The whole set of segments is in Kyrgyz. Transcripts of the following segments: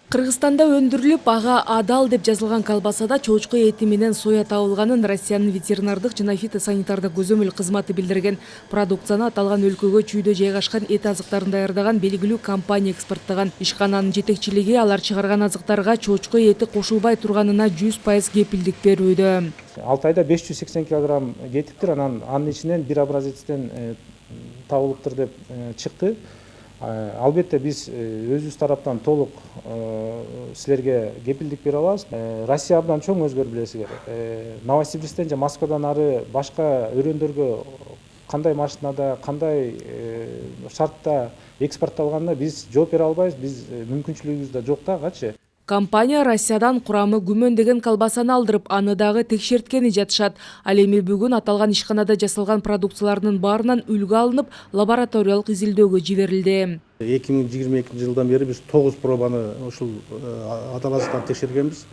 Кыргызстанда өндүрүлүп, ага адал деп жазылган колбасада чочко эти менен соя табылганын Россиянын ветеринардык жана фитосанитардык көзөмөл кызматы билдирген. Продукцияны аталган өлкөгө чүйдө жайгашкан эт азыктарын даярдаган белгилүү компания экспорттогон. Ишкананын жетекчилиги алар чыгарган азыктарга чочко эти кошулбай турганына 100% кепилдик берүүдө. 6 айда 580 килограмм кетиптир, анын ичинен бир образецтен табылыптыр деп чыкты. Албетте биз өзүбүз тараптан толук силерге кепилдик бере алабыз. Россия абдан чоң, өзгөр билесиз керек. Новосибирсктен же Москвадан ары башка өрөөндөргө кандай машинада, кандай шартта экспортталганына биз жооп бере албайбыз. Биз мүмкүнчүлүгүбүз да жок дагычы. Компания Россиядан курамы күмөндөгөн колбасаны алдырып, аны дагы текшерткени жатышат. Ал эми бүгүн аталган ишканада жасалган продукциялардын баарынан үлгү алынып, лабораториялык изилдөөгө жиберилди. 2022 жылдан бери биз 9 пробаны ушул адал азыктан текшергенбиз.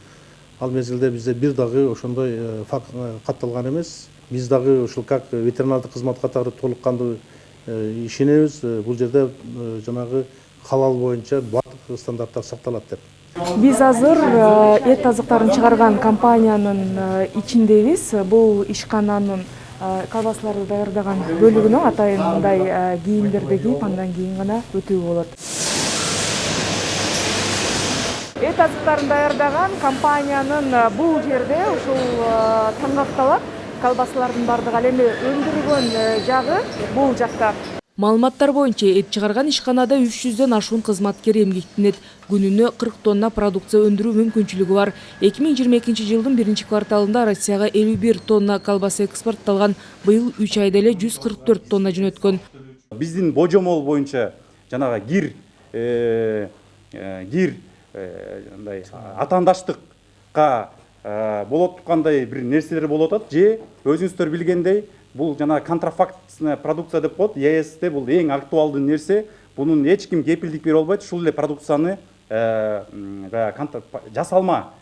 Ал мезгилде бизде бир дагы ошондой факт катталган эмес. Биз дагы ушул как ветеринардык кызмат катары толук кандуу ишенебиз. Бул жерде жанагы халал боюнча баардык стандарттар сакталат деп. Биз азыр эт азыктарын чыгарган компаниянын ичиндебиз. Бул ишкананын колбасаларды даярдаган бөлүгүнө атайын мындай кийимдерди кийип, андан кийин гана өтүүгө болот. Эт азыктарын даярдаган компаниянын бул жерде ушул таңгакталат. Колбасалардын бардыгы ал эми өндүрүлгөн жагы бул жакта. Маалыматтар боюнча эт чыгарган ишканада 300дөн ашуун кызматкер эмгектенет. Күнүнө 40 тонна продукция өндүрүү мүмкүнчүлүгү бар. 2022 жылдын 1-кварталында Россияга 51 тонна колбаса экспортталган. Быйыл 3 айда эле 144 тонна жөнөткөн. Биздин божомол боюнча жанагы атаандаштыкка болот тургандай бир нерселер болуп атат, же өзүңүздөр билгендей бул жана контрафактная продукция деп коет. ЕСте бул эң актуалдуу нерсе. Бунун эч ким кепилдик бере албайт. Ушул эле продукцияны жасалма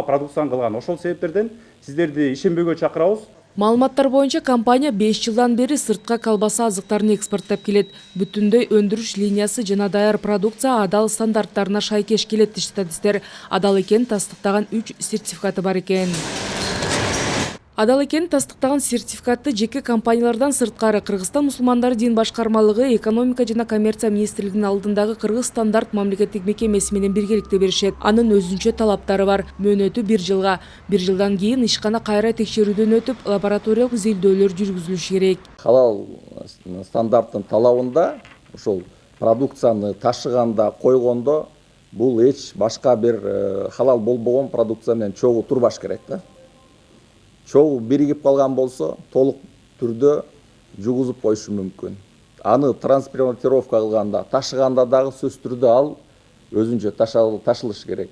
продукцияны кылган. Ошол себептерден сиздерди ишенбөөгө чакырабыз. Маалыматтар боюнча компания 5 жылдан бери сыртка колбаса азыктарын экспорттоп келет. Бүтүндөй өндүрүш линиясы жана даяр продукция адал стандарттарына шайкеш келет дейт статисттер. Адал экенин тастыктаган 3 сертификаты бар экен. Адал экенин тастыктаган сертификатты жеке компаниялардан сырткары Кыргызстан мусулмандары дин башкармалыгы, экономика жана коммерция министрлигинин алдындагы Кыргыз стандарт мамлекеттик мекемеси менен биргеликте беришет. Анын өзүнчө талаптары бар. Мөөнөтү 1 жылга. 1 жылдан кийин ишкана кайра текшерүүдөн өтүп, лабораториялык изилдөөлөр жүргүзүлүшү керек. Халал стандарттын талабында ушул продукцияны ташыганда, койгондо бул эч башка бир халал болбогон продукция менен чогуу турбаш керек да. Чогуу биригип калган болсо, толук түрдө жугузуп коюшу мүмкүн. Аны транспортировка кылганда, ташыганда дагы сөзсүз түрдө ал өзүнчө ташылышы керек.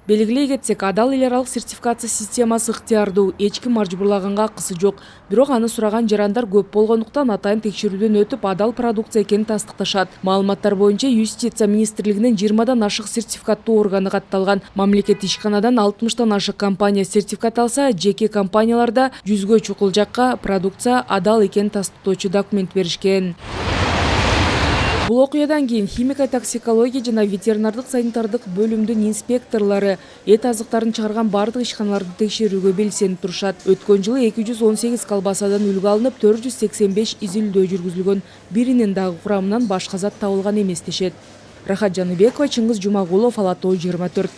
Белгилей кетсек, адал эл аралык сертификация системасы ыктыярдуу, эч ким мажбурлаганга акысы жок. Бирок аны сураган жарандар көп болгондуктан атайын текшерүүдөн өтүп, адал продукция экенин тастыкташат. Маалыматтар боюнча юстиция министрлигинин 20дан ашык сертификаттуу органы катталган. Мамлекет ишканадан 60тан ашык компания сертификат алса, жеке компанияларда 100гө чукул жакка продукция адал экенин тастыктоочу документ беришкен. Бул окуядан кийин химико-токсикология жана ветеринардык санитардык бөлүмдүн инспекторлору эт азыктарын чыгарган бардык ишканаларды текшерүүгө белсенип турушат. Өткөн жылы 218 колбасадан үлгү алынып, 485 изилдөө жүргүзүлгөн. Биринин дагы курамынан башка зат табылган эмес дешет. Рахат Жаныбекова, Чыңгыз Жумагулов, Ала Тоо 24.